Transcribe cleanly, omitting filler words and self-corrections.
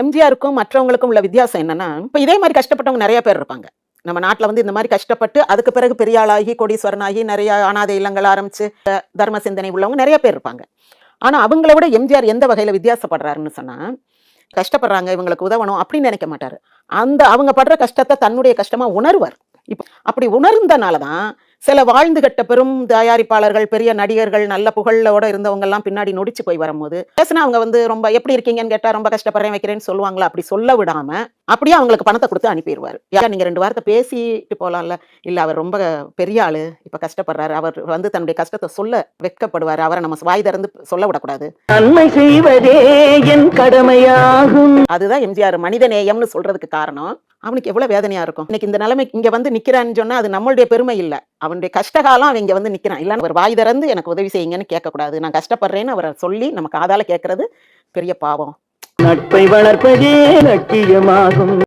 எம்ஜிஆருக்கும் மற்றவங்களுக்கும் உள்ள வித்தியாசம் என்னன்னா, இப்ப இதே மாரி கஷ்டப்பட்டவங்க நெறைய பேர் இருப்பாங்க. நம்ம நாட்டுல வந்து இந்த மாரி கஷ்டப்பட்டு, அதுக்கு பிறகு பெரிய ஆளாகி, கோடீஸ்வரனாகி, நெறைய அனாதை இல்லங்கள் ஆரம்பிச்சு, தர்ம சிந்தனை உள்ளவங்க நெறைய பேர் இருப்பாங்க. ஆனா, அவங்கள விட எம்ஜிஆர் எந்த வகையில வித்தியாசப்படுறாருன்னு சொன்னா, கஷ்டப்படுறாங்க, இவங்களுக்கு உதவணும் அப்படின்னு நெனைக்க மாட்டாரு. அவங்க படுற கஷ்டத்த தன்னுடைய கஷ்டமா உணர்வார். அப்படி உணர்ந்தனால தான், சில வாழ்ந்து கெட்ட பெரும் தயாரிப்பாளர்கள், பெரிய நடிகர்கள், நல்ல புகழோட இருந்தவங்கலாம் பின்னாடி நொடிச்சு போய் வரும்போது, பேசினா அவங்க வந்து ரொம்ப எப்படி இருக்கீங்கன்னு கேட்டா, ரொம்ப கஷ்டப்படுறேன், வைக்கிறேன்னு சொல்லுவாங்களா? அப்படி சொல்ல விடாம, அப்படியே அவங்களுக்கு பணத்த குடுத்து அனுப்பிருவாரு. "ஏன் நீங்க 2 வார்த்தை பேசிட்டு போலாம்ல." "இல்ல அவர் ரொம்ப பெரிய ஆளு, இப்ப கஷ்டப்படுறாரு. அவர் வந்து தன்னுடைய கஷ்டத்த சொல்ல வெட்கப்படுவாரு. அவர நம்ம வாய் திறந்து சொல்ல விடக்கூடாது. நன்மை செய்வதே என் கடமையாகும்." அதுதான் எம்ஜிஆர் மனிதநேயம்னு சொல்றதுக்கு காரணம். அவனுக்கு எவ்வளவு வேதனையா இருக்கும். இன்னைக்கு இந்த நிலைமை இங்க வந்து நிக்கிறான்னு சொன்னா, அது நம்மளுடைய பெருமை இல்ல. அவனுடைய கஷ்டகாலம் அவன் இங்க வந்து நிக்கிறான். இல்லன்னு அவர் வாய் திறந்து எனக்கு உதவி செய்யுங்கன்னு கேட்கக்கூடாது. நான் கஷ்டப்படுறேன்னு அவர சொல்லி நம்ம காதால கேட்கறது பெரிய பாவம். நட்பை வளர்ப்பதே லட்சியமாகும்.